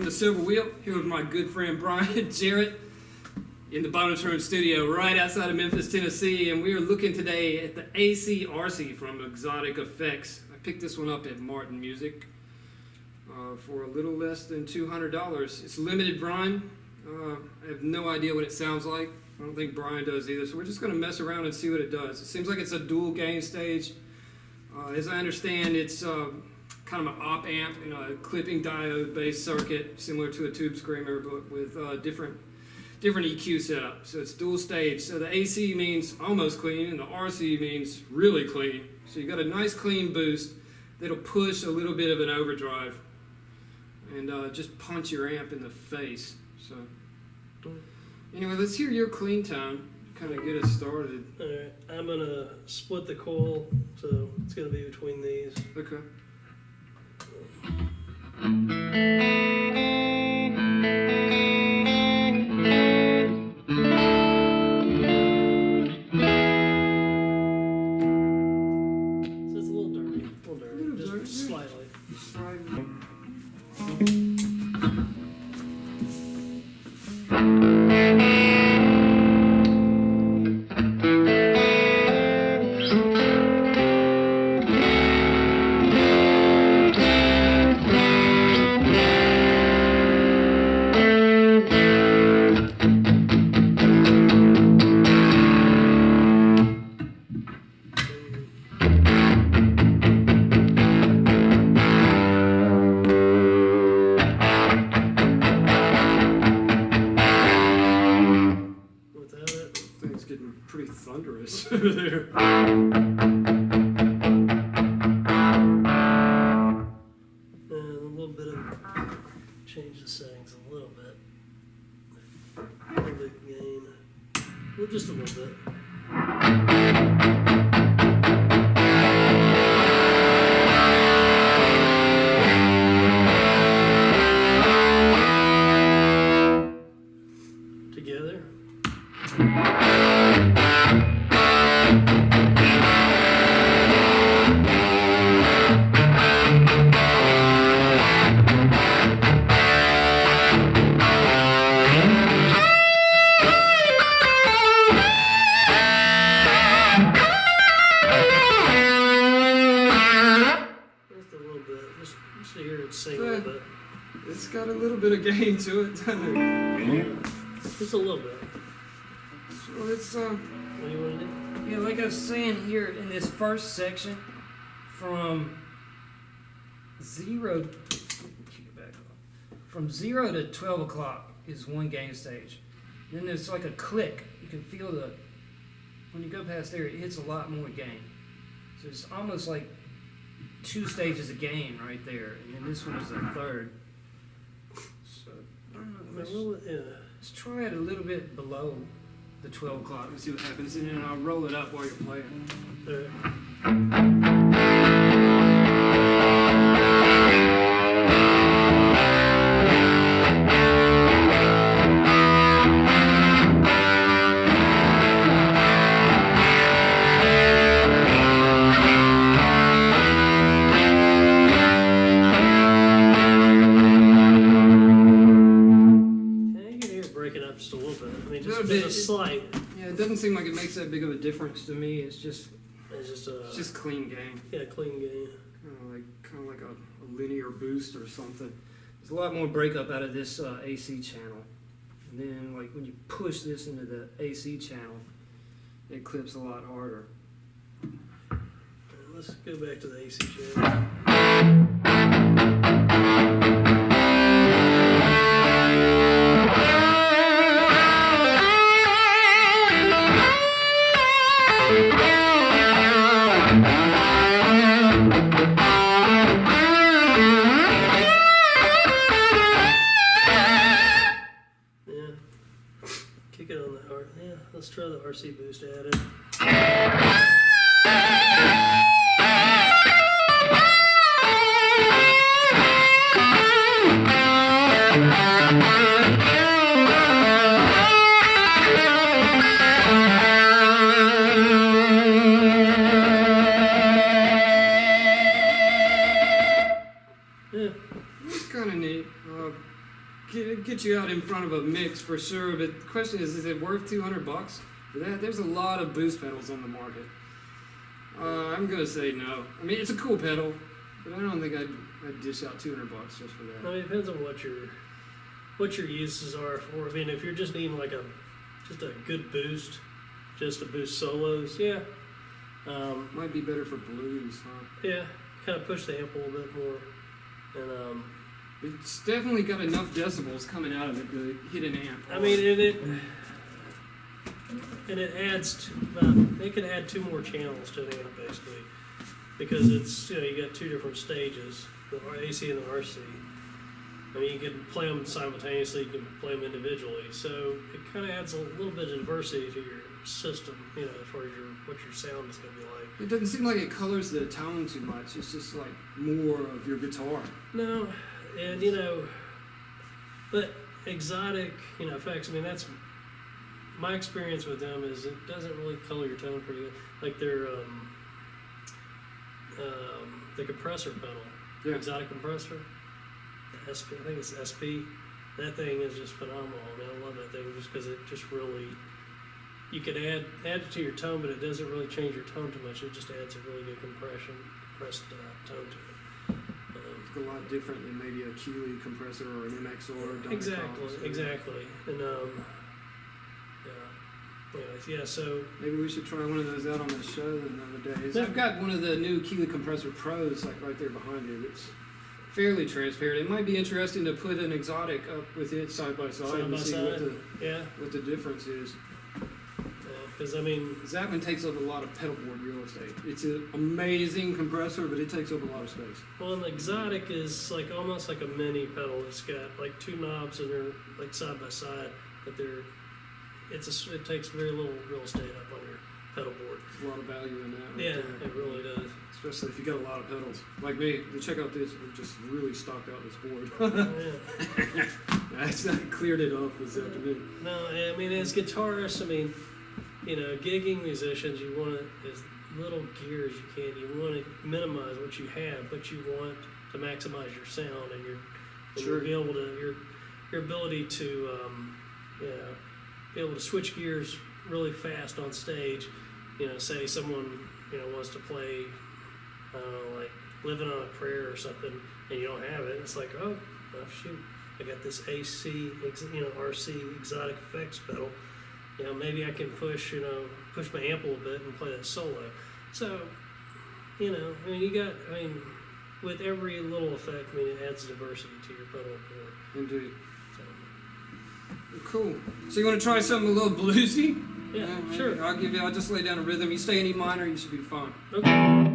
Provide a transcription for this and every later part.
the Silver Wheel, here with my good friend Brian Jarrett in the Bonus Room studio right outside of Memphis, Tennessee, and we are looking today at the AC RC from Xotic Effects. I picked this one up at Martin Music for a little less than $200. It's limited, Brian. I have no idea what it sounds like. I don't think Brian does either, so we're just going to mess around and see what it does. It seems like it's a dual gain stage. As I understand, it's kind of an op amp in a clipping diode based circuit, similar to a tube screamer, but with different EQ setup. So it's dual stage. So the AC means almost clean, and the RC means really clean. So you got a nice clean boost that'll push a little bit of an overdrive and just punch your amp in the face. So anyway, let's hear your clean time. Kind of get us started. All right, I'm gonna split the coil, so it's gonna be between these. Okay. So it's a little dirty, just slightly. Pretty thunderous over there. And a little bit of change the settings a little bit. A little bit gain. Well, just a little bit. Together. It's got a little bit of gain to it, doesn't it? Yeah. Just a little bit. So it's What do you want to do? yeah, like I was saying here in this first section, from 0 to 12 o'clock is one gain stage. Then there's like a click. You can feel when you go past there, it hits a lot more gain. So it's almost like 2 stages of gain right there, and then this one is a third. So I don't know. Let's try it a little bit below the 12 o'clock and see what happens, and then I'll roll it up while you're playing. All right. Just a little bit. I mean, just a slight. Yeah, it doesn't seem like it makes that big of a difference to me. It's just clean gain. Yeah, clean gain. Kind of like a linear boost or something. There's a lot more breakup out of this AC channel, and then like when you push this into the AC channel, it clips a lot harder. Let's go back to the AC channel. Kick it on the R. Yeah, let's try the RC boost added. Yeah, it's kind of neat. get you out in front of a mix for sure. But the question is it worth $200 for that? There's a lot of boost pedals on the market. I'm gonna say no. I mean, it's a cool pedal, but I don't think I'd dish out $200 just for that. I mean, it depends on what your uses are for. I mean, if you're just needing like just a good boost, just to boost solos, yeah. Might be better for blues, huh? Yeah, kind of push the amp a little bit more, and it's definitely got enough decibels coming out of it to hit an amp. I mean, it adds. They could add 2 more channels to the amp basically, because it's you got 2 different stages, the AC and the RC. I mean, you can play them simultaneously, you can play them individually, so it kind of adds a little bit of diversity to your system, as far as what your sound is going to be like. It doesn't seem like it colors the tone too much. It's just like more of your guitar. No, and but Xotic, effects. I mean, that's my experience with them is it doesn't really color your tone pretty good. Like their the compressor pedal, Yeah. Xotic compressor, the SP. I think it's SP. That thing is just phenomenal. I mean, I love that thing just because it just really. You can add it to your tone, but it doesn't really change your tone too much. It just adds a really good compressed tone to it. It's a lot different than maybe a Keeley compressor or an MXR. Exactly. And anyways, yeah. So maybe we should try one of those out on the show another day. Yeah. I've got one of the new Keeley compressor pros, like right there behind it. It's fairly transparent. It might be interesting to put an Xotic up with it side by side and see what the difference is. Because I mean, that one takes up a lot of pedal board real estate. It's an amazing compressor, but it takes up a lot of space. Well, an Xotic is like almost like a mini pedal. It's got like 2 knobs and they're like side by side, but it takes very little real estate up on your pedal board. There's a lot of value in that. Right Yeah, there. it really does. Especially if you got a lot of pedals. Like me, check out this. We're just really stocked out this board. Yeah. I cleared it off this afternoon. No, I mean, as guitarists, I mean, gigging musicians, you want as little gear as you can. You want to minimize what you have, but you want to maximize your sound and Sure. be able to your ability to be able to switch gears really fast on stage. Say someone wants to play like "Living on a Prayer" or something, and you don't have it. It's like, oh shoot, I got this AC, RC Xotic Effects pedal. Maybe I can push my amp a little bit and play that solo. So, with every little effect, it adds diversity to your pedal board. Indeed. So. Cool. So you want to try something a little bluesy? Yeah, sure. I'll just lay down a rhythm. You stay any minor, you should be fine. Okay.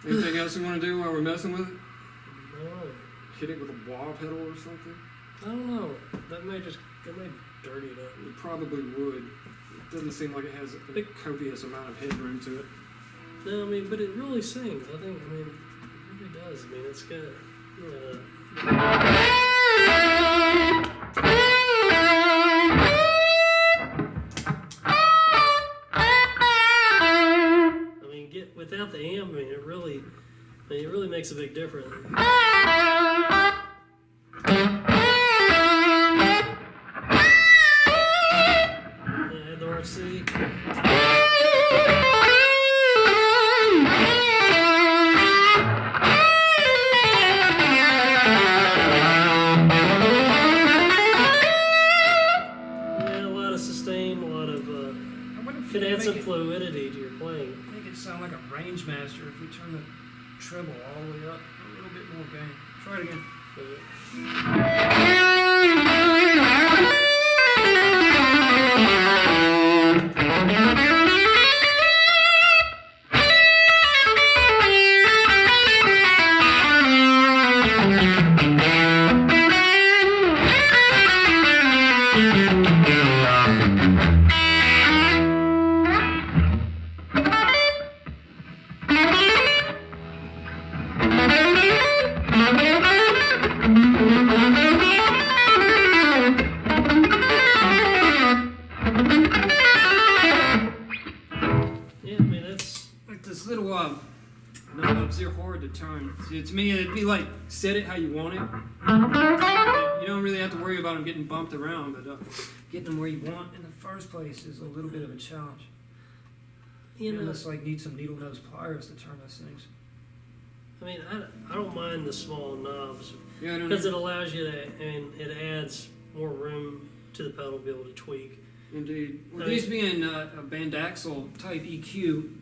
Anything else you want to do while we're messing with it? No, Hit it with a wah pedal or something? I don't know. That may dirty it up. It probably would. It doesn't seem like it has a copious amount of headroom to it. No, I mean, but it really sings. I mean, it really does. I mean, it's got, I mean, without the amp, I mean, it really makes a big difference. Add the RC. Could add some fluidity to your playing. Make it sound like a range master if we turn the treble all the way up a little bit more gain. Try it again. To me, it'd be like set it how you want it. You don't really have to worry about them getting bumped around, but getting them where you want in the first place is a little bit of a challenge. You know, it's like need some needle nose pliers to turn those things. I mean, I don't mind the small knobs because it allows you to, and it adds more room to the pedal to be able to tweak. Indeed. Well, these being a band axle type EQ.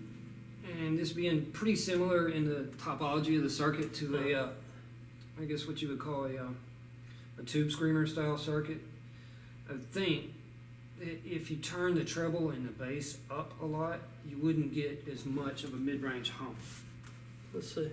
And this being pretty similar in the topology of the circuit to I guess what you would call a tube screamer style circuit. I think that if you turn the treble and the bass up a lot, you wouldn't get as much of a mid-range hump. Let's see.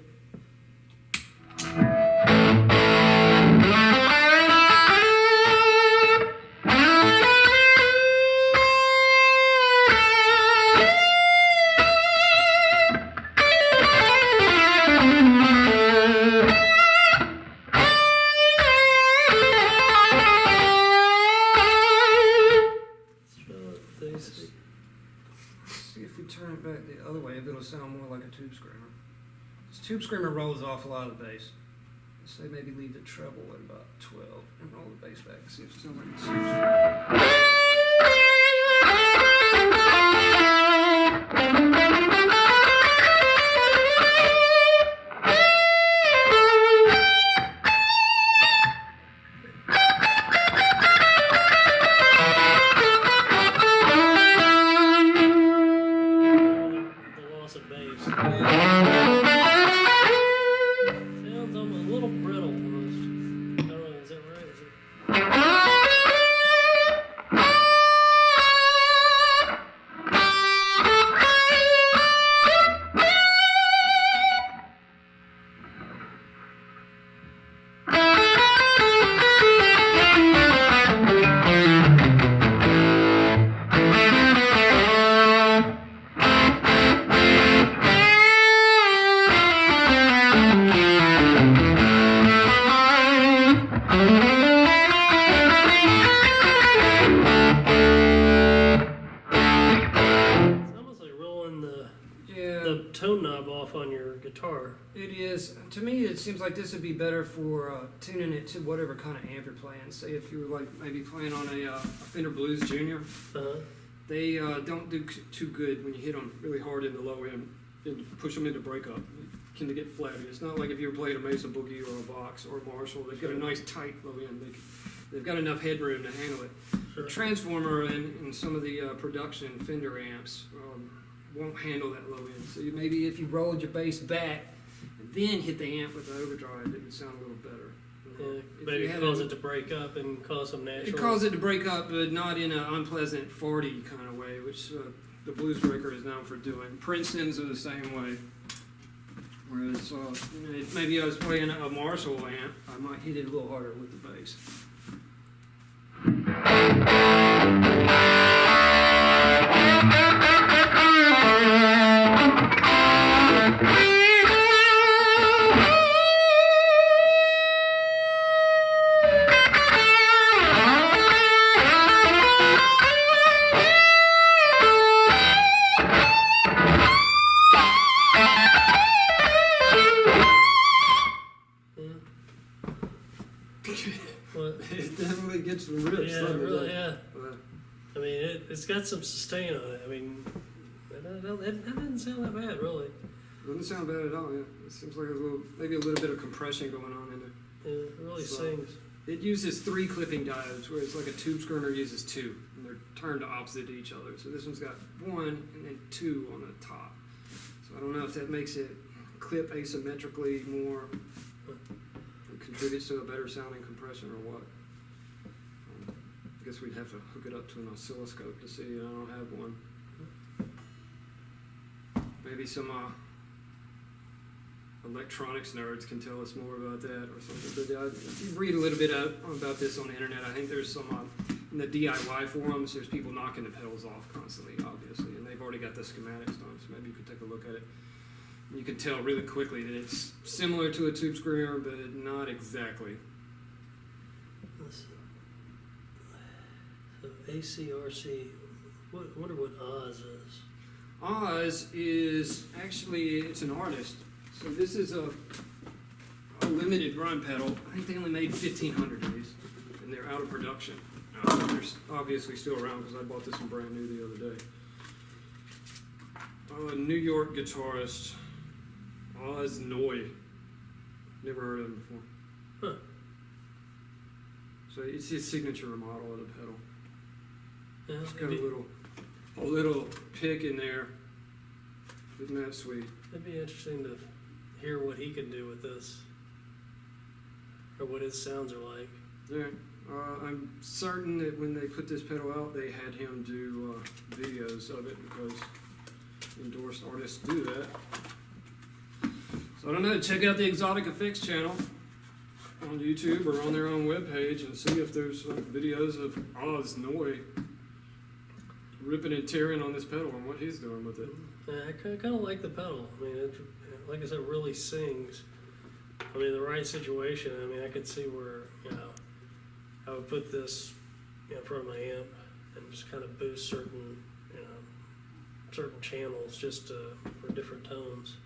Sound more like a tube screamer. This tube screamer rolls off a lot of the bass. So maybe leave the treble at about 12 and roll the bass back and see if it sounds like a tube screamer. To me, it seems like this would be better for tuning it to whatever kind of amp you're playing. Say if you were like maybe playing on a Fender Blues Junior, they don't do too good when you hit them really hard in the low end and push them into breakup. They can get flabby. It's not like if you were playing a Mesa Boogie or a Vox or a Marshall. They've got a nice tight low end. They've got enough headroom to handle it. Sure. The Transformer and some of the production Fender amps won't handle that low end. So maybe if you rolled your bass back and then hit the amp with the overdrive, it would sound a little better. Yeah, maybe it cause it to break up and cause some natural... It causes it to break up, but not in an unpleasant, farty kind of way, which the blues breaker is known for doing. Princeton's are the same way. Whereas So if maybe I was playing a Marshall amp, I might hit it a little harder with the bass. It definitely gets the rips. Yeah, doesn't it? really, yeah. I mean, it's got some sustain on it. I mean, that doesn't sound that bad, really. Doesn't sound bad at all. Yeah, it seems like maybe a little bit of compression going on in it. Yeah, it really So, sings. It uses 3 clipping diodes, whereas like a tube screamer uses 2, and they're turned opposite to each other. So this one's got 1 and then 2 on the top. So I don't know if that makes it clip asymmetrically more, or contributes to a better sounding compression or what. I guess we'd have to hook it up to an oscilloscope to see. I don't have one. Maybe some electronics nerds can tell us more about that or something. But if you read a little bit about this on the internet, I think there's some in the DIY forums. There's people knocking the pedals off constantly, obviously, and they've already got the schematics done. So maybe you could take a look at it. You can tell really quickly that it's similar to a tube screamer, but not exactly. So ACRC, I wonder what Oz is. Oz is actually, it's an artist. So this is a limited run pedal. I think they only made 1,500 of these, and they're out of production. They're obviously still around because I bought this one brand new the other day. New York guitarist, Oz Noy. Never heard of him before. Huh. So it's his signature model of the pedal. Yeah, It's got a little pick in there. Isn't that sweet? it'd be interesting to hear what he can do with this, or what his sounds are like. Yeah. I'm certain that when they put this pedal out, they had him do videos of it because endorsed artists do that. So I don't know. Check out the Xotic Effects channel on YouTube or on their own webpage and see if there's videos of Oz Noy ripping and tearing on this pedal and what he's doing with it. Yeah, I kind of like the pedal. I mean, it, like I said, really sings. I mean, the right situation. I mean, I could see where I would put this in front of my amp and just kind of boost certain certain channels just for different tones.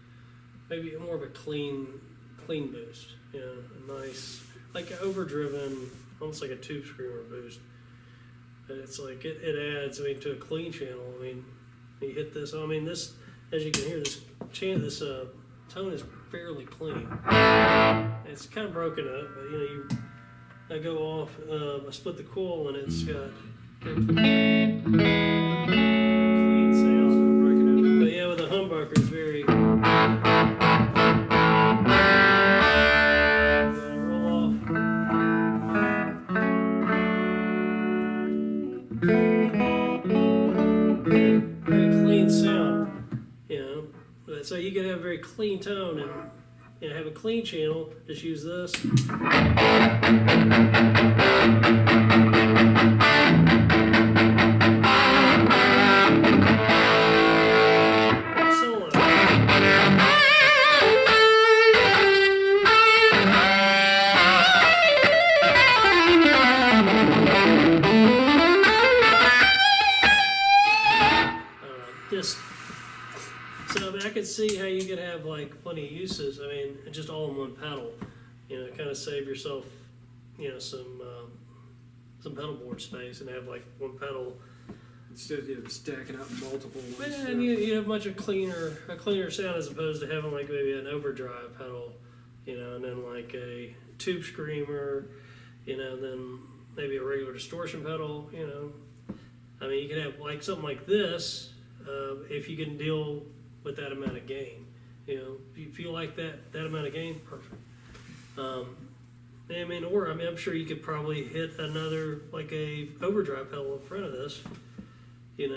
Maybe more of a clean boost. A nice, like an overdriven, almost like a tube screamer boost. And it's like it adds, to a clean channel. I mean, you hit this. I mean, this, as you can hear, this tone is fairly clean. It's kind of broken up, but I go off. I split the coil, and it's got clean sound. But yeah, with the humbucker, it's very. Very clean sound, so you can have a very clean tone and have a clean channel. Just use this. Solo. I could see how you could have like plenty of uses. I mean, just all in one pedal. Kind of save yourself, some pedal board space and have like one pedal Instead of stacking up multiple ones. and you have much a cleaner sound as opposed to having like maybe an overdrive pedal, and then like a tube screamer, and then maybe a regular distortion pedal. I mean, you could have like something like this if you can deal with that amount of gain. If you feel like that amount of gain, perfect. I'm sure you could probably hit another, like a overdrive pedal in front of this, hit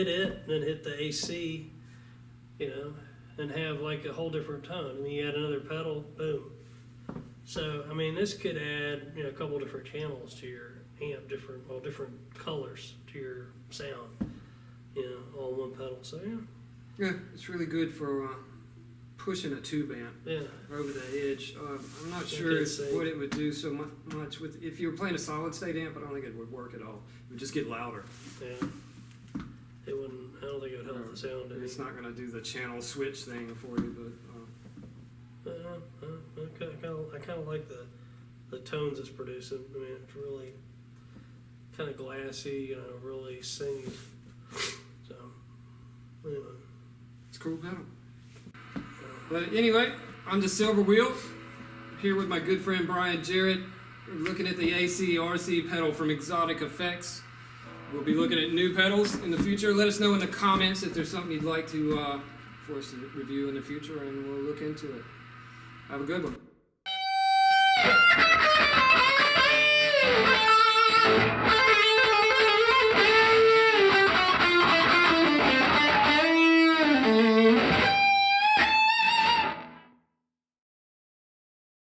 it, and then hit the AC, and have like a whole different tone. And you add another pedal, boom. So, I mean, this could add, a couple different channels to your amp, different colors to your sound, all in one pedal. So, Yeah, it's really good for pushing a tube amp over the edge. I'm not sure what it would do so much with if you were playing a solid state amp. I don't think it would work at all. It would just get louder. Yeah, it wouldn't. I don't think it would help the sound. It's not going to do the channel switch thing for you, but. I kind of like the tones it's producing. I mean, it's really kind of glassy, really singy. So, anyway. It's a cool pedal. But anyway, I'm the Silver Wheel, here with my good friend Brian Jarrett. We're looking at the AC RC pedal from Xotic Effects. We'll be looking at new pedals in the future. Let us know in the comments if there's something you'd like to for us to review in the future, and we'll look into it. Have a good one.